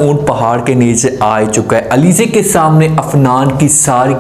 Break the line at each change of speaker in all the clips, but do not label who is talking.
ऊंट पहाड़ के नीचे आ चुका है। अलीज़े के सामने अफनान की सारी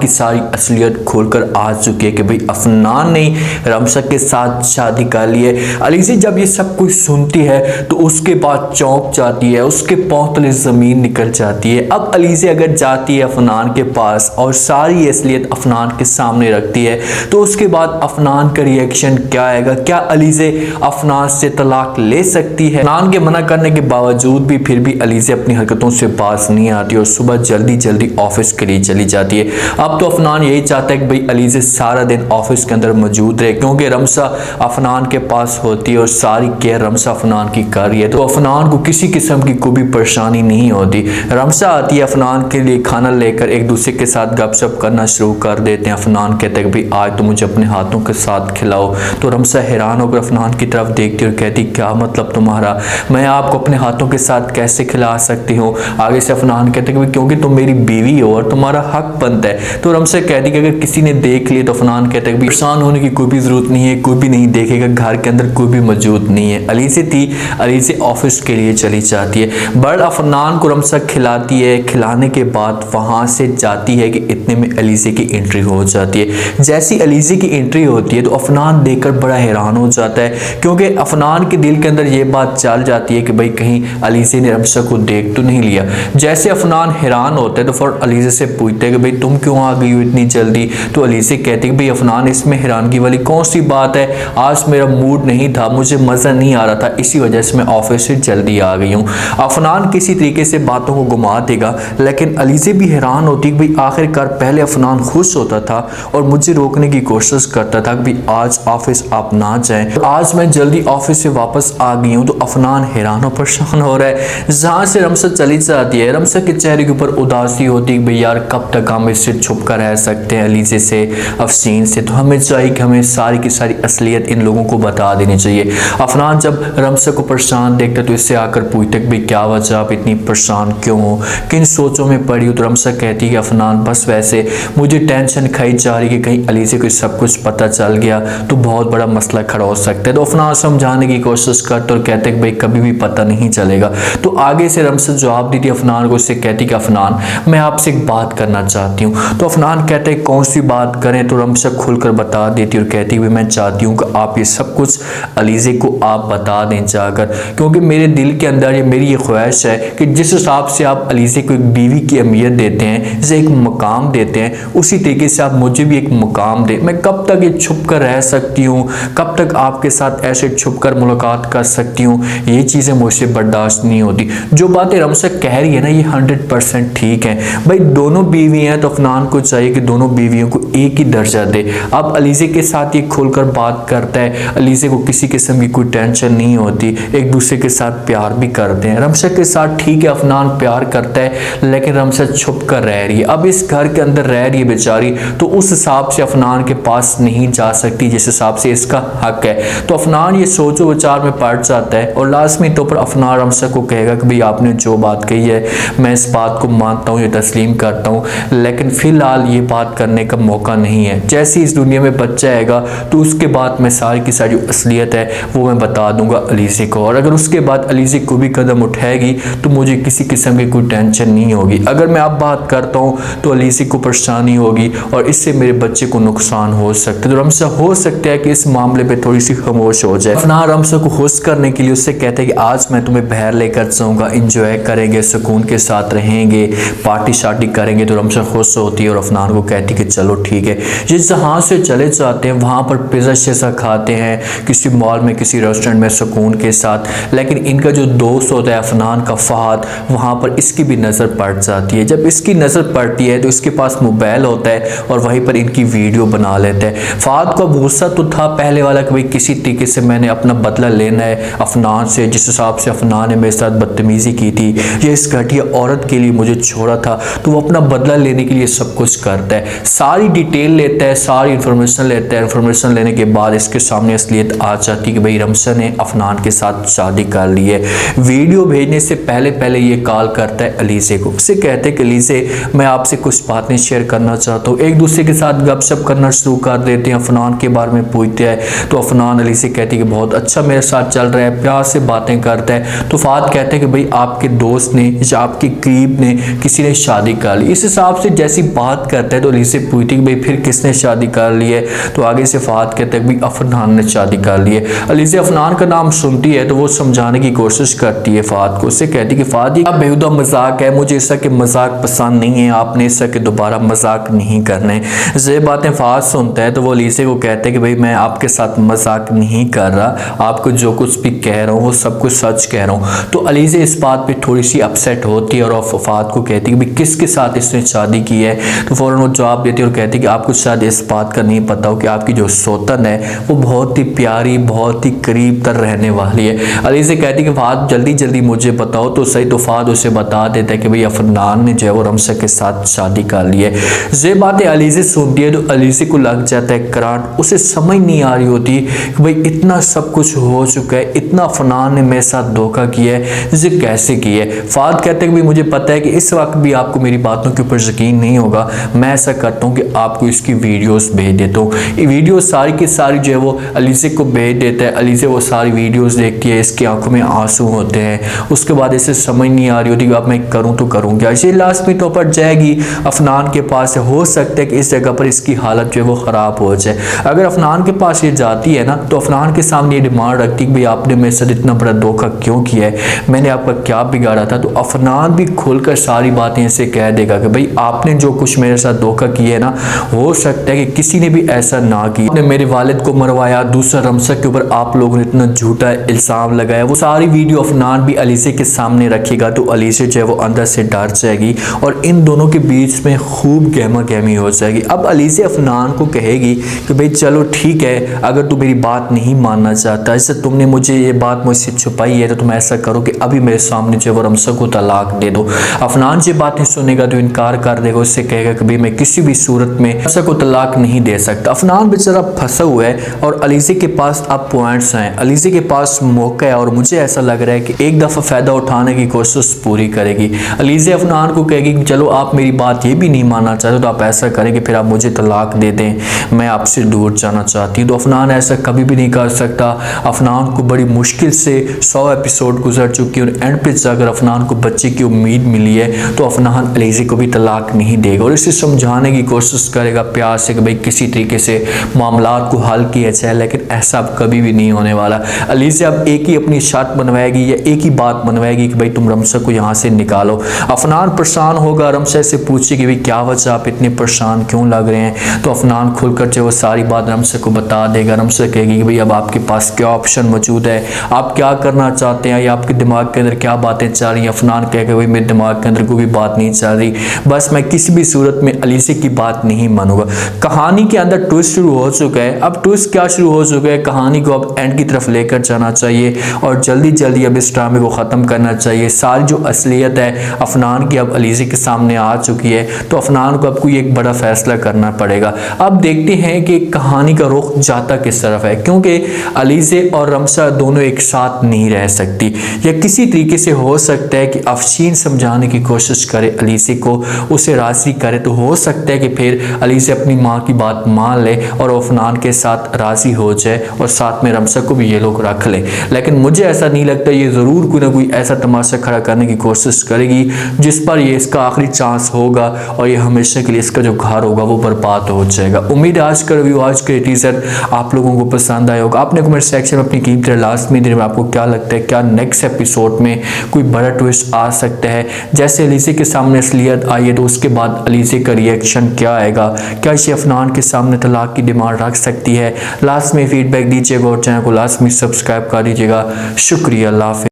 असलियत खोलकर आ चुकी है कि भाई अफनान ने रमशा के साथ शादी कर ली है। अलीज़े जब ये सब कुछ सुनती है तो उसके बाद चौंक जाती है, उसके पांव तले ज़मीन निकल जाती है। अब अलीज़े अगर जाती है अफनान के पास और सारी असलियत अफनान के सामने रखती है तो उसके बाद अफनान का रिएक्शन क्या आएगा? क्या अलीज़े अफनान से तलाक ले सकती है? अफनान के मना करने के बावजूद भी फिर भी अलीज़े अपनी हरकतों से बाज नहीं आती और सुबह जल्दी ऑफिस के लिए चली जाती है। अब तो अफनान यही चाहता है कि भाई अलीज़े सारा दिन ऑफिस के अंदर मौजूद रहे, क्योंकि रमशा अफनान के पास होती है और सारी केयर रमशा अफनान की कर रही है, तो अफनान को किसी किस्म की कोई भी परेशानी नहीं होती। रमशा आती है अफनान के लिए खाना लेकर, एक दूसरे के साथ गपशप करना शुरू कर देते हैं। अफनान कहते हैं कि भाई आज तो मुझे अपने हाथों के साथ खिलाओ, तो रमशा हैरान होकर अफनान की तरफ देखती है और कहती क्या मतलब तुम्हारा, मैं आपको अपने हाथों के साथ कैसे खिला सकती हूँ? आगे से अफनान कहते हैं कि क्योंकि तुम मेरी बीवी हो और तुम्हारा हक बनता है। तो रमशा कहती है कि अगर किसी ने देख लिया तो अफनान कहते हैं कि परेशान होने की कोई भी जरूरत नहीं है, कोई भी नहीं देखेगा, घर के अंदर कोई भी मौजूद नहीं है। अलीज़े ऑफिस के लिए चली जाती है। बर्ड अफनान को रमशा खिलाती है, खिलाने के बाद वहां से जाती है कि इतने में अलीज़े की एंट्री हो जाती है। जैसी अलीज़े की एंट्री होती है तो अफनान देखकर बड़ा हैरान हो जाता है, क्योंकि अफनान के दिल के अंदर ये बात चल जाती है कि भाई कहीं अलीज़े ने रमशा को देख तो नहीं लिया। जैसे अफनान हैरान होता है तो फिर अलीज़े से पूछते हैं कि भाई तुम क्यों आ गई हो इतनी जल्दी? तो अलीज़े कहती है कि भाई अफनान इसमें हैरानगी वाली कौन सी बात है, आज मेरा मूड नहीं था, मुझे मज़ा नहीं आ रहा था, इसी वजह से मैं ऑफिस से जल्दी आ गई हूँ। अफनान किसी तरीके से बातों को घुमा देगा, लेकिन अलीज़े भी हैरान होती है कि भाई आखिरकार पहले अफनान खुश होता था और मुझे रोकने की कोशिश करता था कि भाई आज ऑफिस आप ना जाएं, आज मैं जल्दी ऑफिस से वापस आ गई हूँ। तो अफनान हैरान और परेशान हो रहा है। जहाँ से रमशा चली जाती है, रमशा के चेहरे के ऊपर उदासी होती है कि भाई यार कब तक हम इससे छुप कर रह सकते हैं अलीज़े से, अफसीन से, तो हमें चाहिए कि हमें सारी की सारी असलियत इन लोगों को बता देनी चाहिए। अफनान जब रमशा को परेशान देखता तो इससे आकर पूछते कि भाई क्या वजह, आप इतनी परेशान क्यों हो, किन सोचों में पड़ी हो? तो रमशा कहती है कि अफनान बस वैसे मुझे टेंशन खाई जा रही कि कहीं अलीज़े को सब कुछ पता चल गया तो बहुत बड़ा मसला खड़ा हो सकता है। तो अफनान समझाने की कोशिश करते और कहते कि भाई कभी भी पता नहीं चलेगा। तो आगे से रमशा जवाब देती अफनान को, उससे कहती कि अफनान मैं आपसे एक बात करना चाहती हूँ। तो अफनान कहते हैं कौन सी बात करें? तो रमशा खुलकर बता देती और कहती है मैं चाहती हूँ कि आप ये सब कुछ अलीज़े को आप बता दें जाकर, क्योंकि मेरे दिल के अंदर ये मेरी ये ख्वाहिश है कि जिस हिसाब से आप अलीज़े को एक बीवी की अहमियत देते हैं, जिसे एक मकाम देते हैं, उसी तरीके से आप मुझे भी एक मकाम दें। मैं कब तक ये छुप कर रह सकती हूँ, कब तक आपके साथ ऐसे छुप कर मुलाकात कर सकती हूँ? ये चीज़ें मुझसे बर्दाश्त नहीं होती। जो बातें रमशा कह रही है ना ये 100% ठीक है। भाई दोनों बीवी हैं तो अफनान को चाहिए कि दोनों बीवियों को एक ही दर्जा दे। अब अलीज़े के साथ ये खोलकर बात करता है, अलीज़े को किसी किस्म की कोई टेंशन नहीं होती, एक दूसरे के साथ प्यार भी करते हैं। रमशा के साथ ठीक है अफनान प्यार करता है, लेकिन रमशा छुप कर रह रही है। अब इस घर के अंदर रह रही है बेचारी, तो उस हिसाब से अफनान के पास नहीं जा सकती जिस हिसाब से इसका हक है। तो अफनान ये सोचो विचार में पड़ जाता है और लाजमी तौर पर अफनान रमशा को कहेगा कि भाई आपने जो बात कही है मैं इस बात को मानता हूँ, ये तस्लीम करता हूँ, लेकिन फ़िलहाल ये बात करने का मौका नहीं है। जैसे इस दुनिया में बच्चा आएगा तो उसके बाद मैं सारी की सारी असलियत है वो मैं बता दूंगा अलीज़े को, और अगर उसके बाद अलीज़े को भी कदम उठाएगी तो मुझे किसी किस्म की कोई टेंशन नहीं होगी। अगर मैं अब बात करता हूँ तो अलीज़े को परेशानी होगी और इससे मेरे बच्चे को नुकसान हो सकता है। तो रमशा हो सकता है कि इस मामले पे थोड़ी सी खामोश हो जाए। अफनान रमशा को खुश करने के लिए उससे कहते हैं कि आज मैं तुम्हें बाहर लेकर जाऊँगा, इंजॉय करेंगे, सुकून के साथ रहेंगे, पार्टी शार्टी करेंगे। तो रमशा खुश होती है और अफनान को कहती है कि चलो ठीक है। जिस जहाँ से चले जाते हैं वहाँ पर पिज़्ज़ा शेज़ा खाते हैं, किसी मॉल में, किसी रेस्टोरेंट में सुकून के साथ। लेकिन इनका जो दोस्त होता है अफनान का फहद, वहाँ पर इसकी भी नज़र पड़ जाती है। जब इसकी नज़र पड़ती है तो इसके पास मोबाइल होता है और वहीं पर इनकी वीडियो बना लेता है। फहद को गुस्सा तो था पहले वाला कि भाई किसी तरीके से मैंने अपना बदला लेना है अफनान से, जिस हिसाब से अफनान ने मेरे साथ बदतमीज़ी की थी, ये इस घटिया औरत के लिए मुझे छोड़ा था, तो वो अपना बदला लेने के लिए सब कुछ करता है। सारी डिटेल लेता है, सारी इंफॉर्मेशन लेता है। इंफॉर्मेशन लेने के बाद इसके सामने असलियत आ जाती है कि भाई रमशा ने अफनान के साथ शादी कर ली है। वीडियो भेजने से पहले ये कॉल करता है अलीज़े को, उससे कहते हैं कि अलीज़े मैं आपसे कुछ बातें शेयर करना चाहता हूँ। एक दूसरे के साथ गपशप करना शुरू कर देते हैं, अफनान के बारे में पूछते हैं। तो अफनान अलीज़े कहती है कि बहुत अच्छा मेरे साथ चल रहा है, प्यार से बातें करता है। तो फहद कहते हैं कि भाई आपके आपके दोस्त ने या आपके करीब ने किसी ने शादी कर ली। इस हिसाब से जैसी बात करता है तो अलीज़ा पूछती है कि भाई फिर किसने शादी कर ली है, तो आगे से फ़ाद कहता है कि अफनान ने शादी कर ली है। अलीज़ा अफनान का नाम सुनती है तो वो समझाने की कोशिश करती है फ़ाद को, उससे कहती है कि फ़ाद ये बेहुदा मजाक है, मुझे इस तरह के मजाक पसंद नहीं है, आपने इस तरह के दोबारा मजाक नहीं करने। ये बातें फ़ाद सुनता है तो वो अलीज़ा को कहते हैं कि भाई मैं आपके साथ मजाक नहीं कर रहा, आपको जो कुछ भी कह रहा हूँ वो सब कुछ सच कह रहा हूँ। तो अलीज़ा इस बात पे थोड़ी सी अपसेट होती है और फ़ाद को कहती है कि भाई किसके साथ इसने शादी की है। तो फ़ौरन वो जवाब देती है और कहती है कि आपको शायद इस बात का नहीं पता हो कि आपकी जो सौतन है वो बहुत ही प्यारी, बहुत ही करीब तर रहने वाली है। अलीज़ा कहती है कि फ़ाद जल्दी जल्दी मुझे बताओ तो सही। तो फ़ाद उसे बता देता है कि भाई अफनान ने जो है वो रमशा के साथ शादी कर ली है। ये बातें अलीज़ा सुनती है तो अलीज़ा को लग जाता है करंट, उसे समझ नहीं आ रही होती कि भाई इतना सब कुछ हो चुका है, इतना अफनान ने मेरे साथ धोखा किया है, इसे कैसे किया है। फ़ाद कहते हैं कि भाई मुझे पता है कि इस वक्त भी आपको मेरी बातों के ऊपर यकीन नहीं होगा, मैं ऐसा करता हूँ कि आपको इसकी वीडियोस भेज देता हूँ। ये वीडियो सारी की सारी जो है वो अलीज़ा को भेज देता है। अलीज़ा वो सारी वीडियोस देखती है, इसकी आंखों में आंसू होते हैं। उसके बाद इसे समझ नहीं आ रही होती कि अब मैं करूँ तो करूँ क्या। इसे लाजमी तौर पर जाएगी अफनान के पास, हो सकता है कि इस जगह पर इसकी हालत जो है वो ख़राब हो जाए। अगर अफनान के पास ये जाती है ना तो अफनान के सामने ये डिमांड रखती है कि भाई आपने मेरे साथ इतना बड़ा धोखा क्यों किया है, मैंने आपका क्या बिगाड़ा था। तो अफनान भी खुलकर सारी बातें इसे कह देगा कि भाई आपने जो कुछ मेरे साथ धोखा किया है ना, हो सकता है कि किसी ने भी ऐसा ना किया, आपने मेरे वालिद को मरवाया, दूसरा रमशा के ऊपर आप लोगों ने इतना झूठा इल्जाम लगाया। वो सारी वीडियो अफनान भी अलीज़ा के सामने रखेगा तो अलीज़ा जो है वो अंदर से डर जाएगी और इन दोनों के बीच में खूब गहमा गहमी हो जाएगी। अब अलीज़ा अफनान को कहेगी कि भाई चलो ठीक है, अगर तू मेरी बात नहीं मानना चाहता, इससे तुमने मुझे ये बात मुझसे छुपाई है तो तुम ऐसा करो कि अभी मेरे सामने जो है वो रमशा को तलाक दे दो। अफनान ये बातें सुनेगा तो इनकार कर देगा, उससे कहेगा कि भाई मैं किसी भी सूरत में रमशा को तलाक नहीं दे सकता। अफनान बेचारा फंसा हुआ है और अलीज़ा के पास अब पॉइंट्स हैं, अलीज़ा के पास मौका है और मुझे ऐसा लग रहा है कि एक दफ़ा फ़ायदा उठाने की कोशिश पूरी करेगी। अलीज़ा अफनान को कहेगी कि चलो आप मेरी बात ये भी नहीं मानना चाहते तो आप ऐसा करें कि फिर आप मुझे तलाक दे दें, मैं आपसे दूर जाना चाहती हूँ। तो अफनान ऐसा कभी भी नहीं कर सकता। अफनान को बड़ी मुश्किल से 100 एपिसोड गुजर चुकी है और एंड पे अगर अफनान को बच्चे की उम्मीद मिली है तो अफनान अलीज़ा को भी तलाक नहीं देगा और इसे समझाने की कोशिश करेगा प्यार से कि भाई किसी तरीके से मामलात को हल किया जाए, लेकिन ऐसा अब कभी भी नहीं होने वाला। अलीज़ा अब एक ही अपनी शर्त बनवाएगी या एक ही बात बनवाएगी कि भाई तुम रमशा को यहाँ से निकालो। अफनान परेशान होगा, रमशा से पूछे कि भाई क्या वजह, आप इतने परेशान क्यों लग रहे हैं। तो अफनान खुलकर जो वो सारी बात रमशा को बता देगा। रमशा कहेगी कि भाई अब आपके पास क्या ऑप्शन मौजूद है, आप क्या करना चाहते हैं या आपके दिमाग के अंदर क्या बातें चल रही हैं। अफनान कहेगा भाई मेरे दिमाग के अंदर कोई भी बात नहीं चल रही, बस मैं किसी भी सूरत में अलीज़ा की बात नहीं मानूंगा। कहानी के अंदर ट्विस्ट शुरू हो चुका है। अब ट्विस्ट क्या शुरू हो चुका है, कहानी को अब एंड की तरफ लेकर जाना चाहिए और जल्दी जल्दी अब इस ड्रामे को ख़त्म करना चाहिए। सारी जो असलियत है अफनान की अब अलीज़ा के सामने आ चुकी है तो अफनान को अब कोई एक बड़ा फैसला करना पड़ेगा। अब देखते हैं कि कहानी का रुख जाता किस तरफ है, क्योंकि अलीज़ा और रमशा दोनों एक साथ नहीं रह सकती। या किसी तरीके से हो सकता है कि अफशीन समझाने की कोशिश करे अलीज़ा को, उसे राज़ी करे, तो हो सकता है कि फिर अलीज़ा अपनी माँ की बात मान ले और अफनान के साथ राज़ी हो जाए और साथ में रमशा को भी ये लोग रख ले। लेकिन मुझे ऐसा नहीं लगता, ये ज़रूर कोई ना कोई ऐसा तमाशा खड़ा करने की कोशिश करेगी जिस पर ये इसका आखिरी चांस होगा और ये हमेशा के लिए इसका जो घर होगा वो बर्बाद हो जाएगा। उम्मीद है आज का रिव्यू, आज का टीजर आप लोगों को पसंद आया होगा। आपने कमेंट सेक्शन में अपनी कीमती लास्ट में देने में आपको क्या लगता है, क्या नेक्स्ट एपिसोड में कोई बड़ा ट्विस्ट आ सकता है। जैसे अलीज़ा के सामने असलियत आई है तो उसके बाद अलीज़ा का रिएक्शन क्या आएगा, क्या इसे अफनान के सामने तलाक की डिमांड रख सकती है। लास्ट में फीडबैक दीजिएगा और चैनल को लास्ट में सब्सक्राइब कर दीजिएगा। शुक्रिया, अल्लाह हाफ़िज़।